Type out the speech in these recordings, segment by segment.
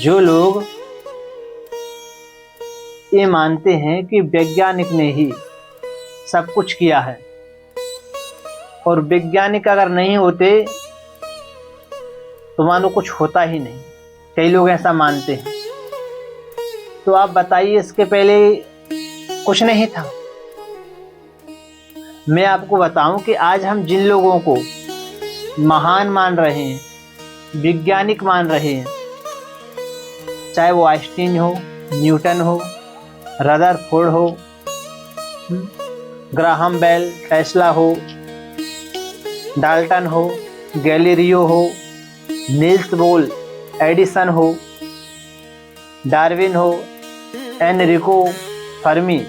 जो लोग ये मानते हैं कि वैज्ञानिक ने ही सब कुछ किया है और वैज्ञानिक अगर नहीं होते तो मानो कुछ होता ही नहीं, कई लोग ऐसा मानते हैं। तो आप बताइए, इसके पहले कुछ नहीं था। मैं आपको बताऊं कि आज हम जिन लोगों को महान मान रहे हैं, वैज्ञानिक मान रहे हैं, चाहे वो आइंस्टीन हो, न्यूटन हो, रदरफोर्ड हो, ग्राहम बेल, टेस्ला हो, डाल्टन हो, गैलीलियो हो, नील्स बोर, एडिसन हो, डार्विन हो, एनरिको फर्मी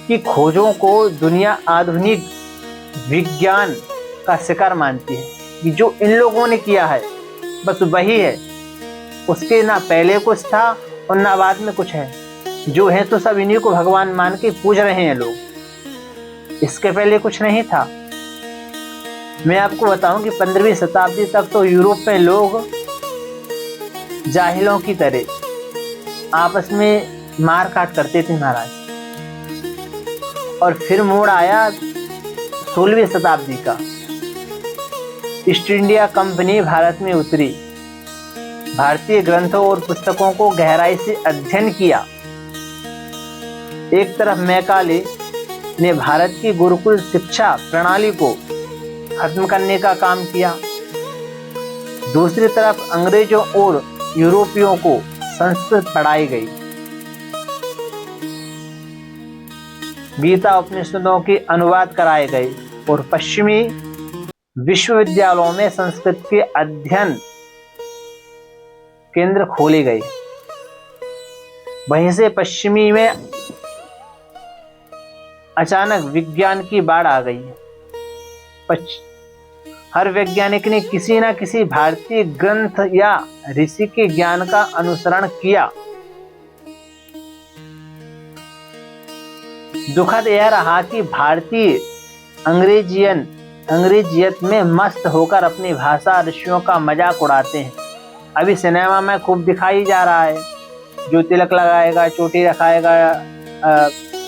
की खोजों को दुनिया आधुनिक विज्ञान का शिकार मानती है कि जो इन लोगों ने किया है बस वही है, उसके ना पहले कुछ था और ना बाद में कुछ है। जो है तो सब इन्हीं को भगवान मान के पूज रहे हैं लोग, इसके पहले कुछ नहीं था। मैं आपको बताऊं कि 15वीं शताब्दी तक तो यूरोप में लोग जाहिलों की तरह आपस में मार काट करते थे महाराज। और फिर मोड़ आया 16वीं शताब्दी का, ईस्ट इंडिया कंपनी भारत में उतरी, भारतीय ग्रंथों और पुस्तकों को गहराई से अध्ययन किया। एक तरफ मैकाले ने भारत की गुरुकुल शिक्षा प्रणाली को खत्म करने का काम किया, दूसरी तरफ अंग्रेजों और यूरोपियों को संस्कृत पढ़ाई गई। गीता उपनिषदों के अनुवाद कराए गए और पश्चिमी विश्वविद्यालयों में संस्कृत के अध्ययन केंद्र खोले गए। वहीं से पश्चिमी में अचानक विज्ञान की बाढ़ आ गई। हर वैज्ञानिक ने किसी न किसी भारतीय ग्रंथ या ऋषि के ज्ञान का अनुसरण किया। दुखद यह रहा कि भारतीय अंग्रेजियत में मस्त होकर अपनी भाषा ऋषियों का मजाक उड़ाते हैं। अभी सिनेमा में खूब दिखाई जा रहा है, जो तिलक लगाएगा, चोटी रखाएगा,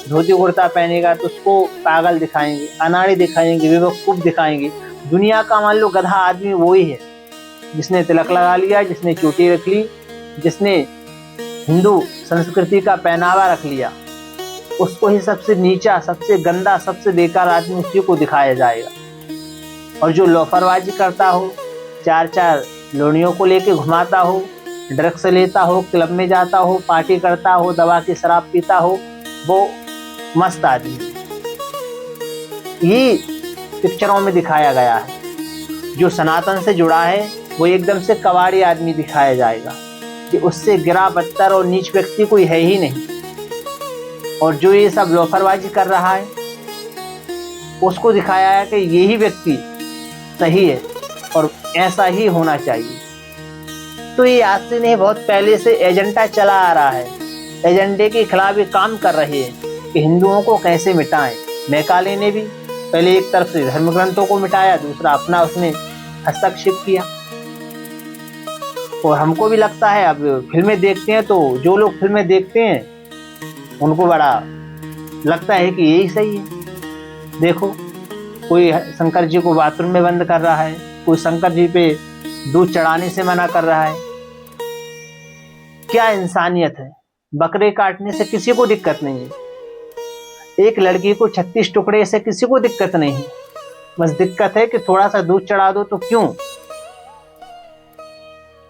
धोती कुर्ता पहनेगा तो उसको पागल दिखाएंगे, अनाड़ी दिखाएंगे, बेवकूफ दिखाएंगे। दुनिया का मान लो गधा आदमी वही है जिसने तिलक लगा लिया, जिसने चोटी रख ली, जिसने हिंदू संस्कृति का पहनावा रख लिया। उसको ही सबसे नीचा, सबसे गंदा, सबसे बेकार आदमी उसी को दिखाया जाएगा। और जो लोफरबाजी करता हो, 4 लोनियों को लेके घुमाता हो, ड्रग्स लेता हो, क्लब में जाता हो, पार्टी करता हो, दवा की शराब पीता हो, वो मस्त आदमी। ये पिक्चरों में दिखाया गया है। जो सनातन से जुड़ा है वो एकदम से कबाड़ी आदमी दिखाया जाएगा कि उससे गिरा बदतर और नीच व्यक्ति कोई है ही नहीं। और जो ये सब लोफरबाजी कर रहा है उसको दिखाया है कि यही व्यक्ति सही है और ऐसा ही होना चाहिए। तो ये आज से नहीं, बहुत पहले से एजेंडा चला आ रहा है। एजेंडे के खिलाफ ये काम कर रहे हैं कि हिंदुओं को कैसे मिटाएं। मैकाले ने भी पहले एक तरफ से धर्म ग्रंथों को मिटाया, दूसरा अपना उसने हस्तक्षेप किया। और हमको भी लगता है, अब फिल्में देखते हैं तो जो लोग फिल्में देखते हैं उनको बड़ा लगता है कि यही सही है। देखो, कोई शंकर जी को बाथरूम में बंद कर रहा है, कोई शंकर जी पे दूध चढ़ाने से मना कर रहा है। क्या इंसानियत है। बकरे काटने से किसी को दिक्कत नहीं है, एक लड़की को 36 टुकड़े से किसी को दिक्कत नहीं है। बस दिक्कत है कि थोड़ा सा दूध चढ़ा दो तो क्यों।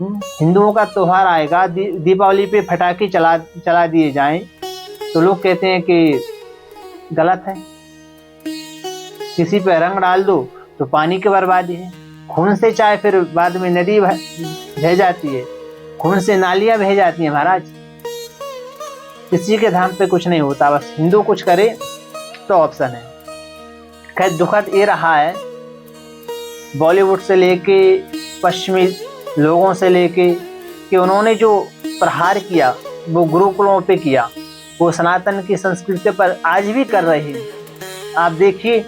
हिंदुओं का त्योहार आएगा, दीपावली पे फटाके चला दिए जाएं तो लोग कहते हैं कि गलत है। किसी पे रंग डाल दो तो पानी की बर्बादी है। खून से चाहे फिर बाद में नदी बह जाती है, खून से नालियां बह जाती हैं महाराज। किसी के धाम पे कुछ नहीं होता, बस हिंदू कुछ करे तो ऑप्शन है। खैर, दुखद ये रहा है, बॉलीवुड से लेके पश्चिमी लोगों से लेके, कि उन्होंने जो प्रहार किया वो गुरुकुलों पे किया, वो सनातन की संस्कृति पर आज भी कर रहे हैं। आप देखिए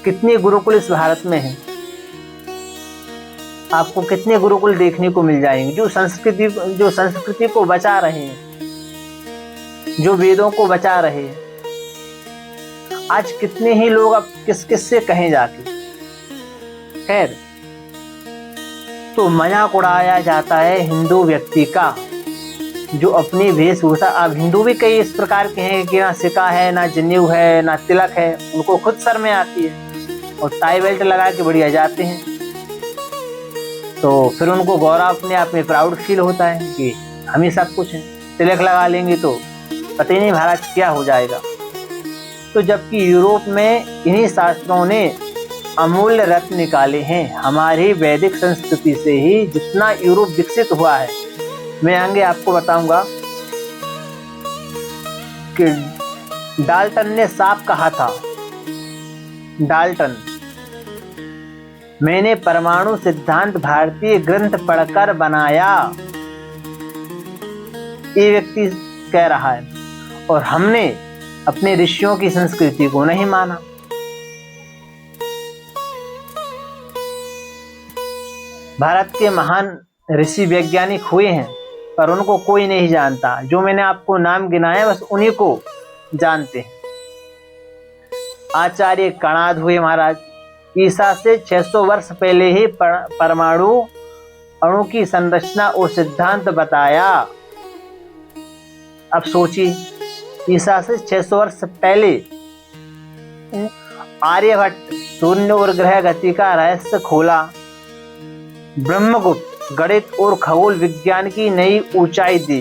कितने गुरुकुल इस भारत में हैं। आपको कितने गुरुकुल देखने को मिल जाएंगे जो संस्कृति को बचा रहे हैं, जो वेदों को बचा रहे हैं। आज कितने ही लोग अब किस किस से कहें जाके। खैर, तो मजाक उड़ाया जाता है हिंदू व्यक्ति का जो अपनी वेशभूषा, अब हिंदू भी कई इस प्रकार के हैं कि ना सिका है, ना जनेऊ है, ना तिलक है, उनको खुद शर्म आती है और टाई बेल्ट लगा के बढ़िया जाते हैं। तो फिर उनको गौरव अपने आप में प्राउड फील होता है कि हम ही सब कुछ हैं। तिलक लगा लेंगे तो पता ही नहीं महाराज क्या हो जाएगा। तो जबकि यूरोप में इन्हीं शास्त्रों ने अमूल्य रत्न निकाले हैं। हमारी वैदिक संस्कृति से ही जितना यूरोप विकसित हुआ है, मैं आगे आपको बताऊंगा कि डाल्टन ने साफ कहा था, डाल्टन, मैंने परमाणु सिद्धांत भारतीय ग्रंथ पढ़कर बनाया, ये व्यक्ति कह रहा है, और हमने अपने ऋषियों की संस्कृति को नहीं माना। भारत के महान ऋषि वैज्ञानिक हुए हैं पर उनको कोई नहीं जानता। जो मैंने आपको नाम गिनाया बस उन्हीं को जानते हैं। आचार्य कणाद हुए महाराज, ईसा से 600 वर्ष पहले ही परमाणु अणु की संरचना और सिद्धांत बताया। अब सोचिए, ईसा से 600 वर्ष पहले आर्यभट्ट शून्य और ग्रह गति का रहस्य खोला। ब्रह्मगुप्त गणित और खगोल विज्ञान की नई ऊंचाई दी।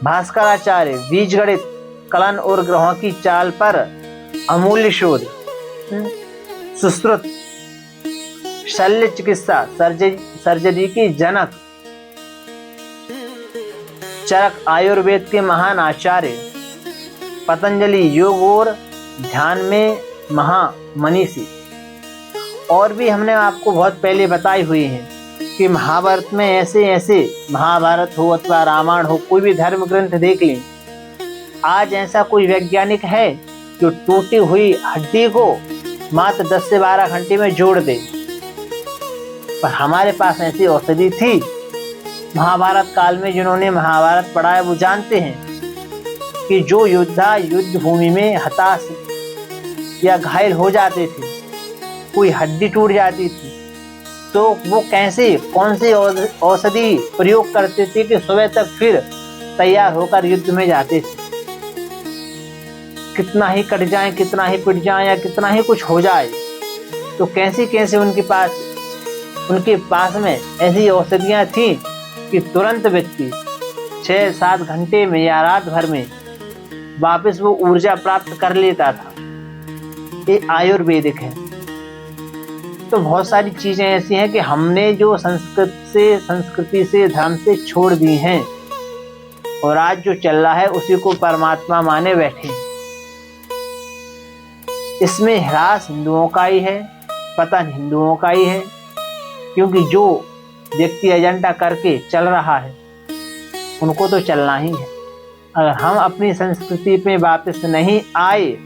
भास्कराचार्य बीजगणित, कलन और ग्रहों की चाल पर अमूल्य शोध। सुश्रुत शल्य चिकित्सा सर्जरी की जनक। चरक आयुर्वेद के महान आचार्य। पतंजलि योग और ध्यान में महामनीषी। और भी हमने आपको बहुत पहले बताई हुई है कि महाभारत में ऐसे महाभारत हो अथवा रामायण हो, कोई भी धर्म ग्रंथ देख लें, आज ऐसा कोई वैज्ञानिक है जो टूटी हुई हड्डी को मात्र 10 से 12 घंटे में जोड़ दे। पर हमारे पास ऐसी औषधि थी महाभारत काल में। जिन्होंने महाभारत पढ़ा है वो जानते हैं कि जो योद्धा युद्ध भूमि में हताश या घायल हो जाते थे, कोई हड्डी टूट जाती थी, तो वो कैसे कौन सी औषधि प्रयोग करते थे कि सुबह तक फिर तैयार होकर युद्ध में जाते थे। कितना ही कट जाए, कितना ही पिट जाए या कितना ही कुछ हो जाए, तो कैसे उनके पास में ऐसी औषधियां थी कि तुरंत व्यक्ति 6-7 घंटे में या रात भर में वापस वो ऊर्जा प्राप्त कर लेता था। ये आयुर्वेदिक है। तो बहुत सारी चीजें ऐसी हैं कि हमने जो संस्कृति से धर्म से छोड़ दी हैं और आज जो चल रहा है उसी को परमात्मा माने बैठे। इसमें ह्रास हिंदुओं का ही है, पतन हिंदुओं का ही है, क्योंकि जो व्यक्ति एजेंडा करके चल रहा है उनको तो चलना ही है। अगर हम अपनी संस्कृति पे वापस नहीं आए,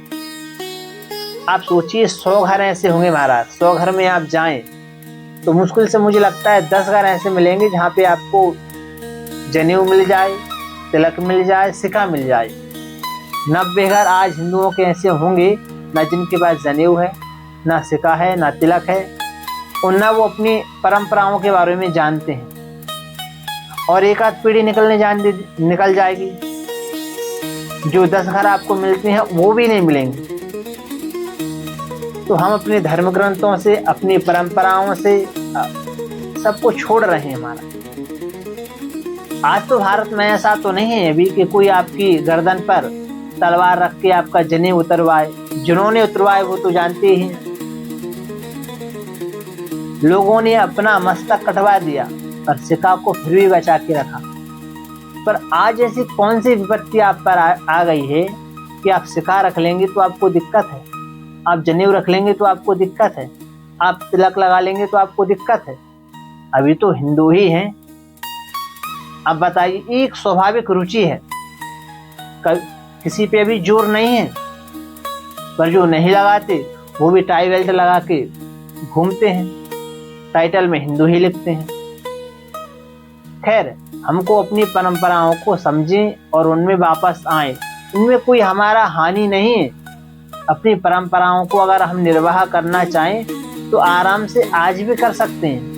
आप सोचिए 100 घर ऐसे होंगे महाराज, 100 घर में आप जाएं तो मुश्किल से मुझे लगता है 10 घर ऐसे मिलेंगे जहाँ पे आपको जनेऊ मिल जाए, तिलक मिल जाए, सिक्का मिल जाए। 90 घर आज हिंदुओं के ऐसे होंगे ना जिनके पास जनेऊ है, ना सिक्का है, ना तिलक है, और ना वो अपनी परंपराओं के बारे में जानते हैं। और एक आध पीढ़ी निकल जाएगी, जो 10 घर आपको मिलते हैं वो भी नहीं मिलेंगे। तो हम अपने धर्म ग्रंथों से, अपनी परंपराओं से सबको छोड़ रहे हैं हमारा। आज तो भारत में ऐसा तो नहीं है अभी कि कोई आपकी गर्दन पर तलवार रख के आपका जनेऊ उतरवाए। जिन्होंने उतरवाए वो तो जानते ही हैं। लोगों ने अपना मस्तक कटवा दिया पर सिक्का को फिर भी बचा के रखा। पर आज ऐसी कौन सी विपत्ति आप पर आ गई है कि आप सिक्का रख लेंगे तो आपको दिक्कत है, आप जनेऊ रख लेंगे तो आपको दिक्कत है, आप तिलक लगा लेंगे तो आपको दिक्कत है। अभी तो हिंदू ही हैं। अब बताइए, एक स्वाभाविक रुचि है, किसी पे अभी जोर नहीं है, पर जो नहीं लगाते वो भी टाई बेल्ट लगा के घूमते हैं। टाइटल में हिंदू ही लिखते हैं। खैर, हमको अपनी परंपराओं को समझें और उनमें वापस आएं। इनमें कोई हमारा हानि नहीं है। अपनी परंपराओं को अगर हम निर्वाह करना चाहें तो आराम से आज भी कर सकते हैं।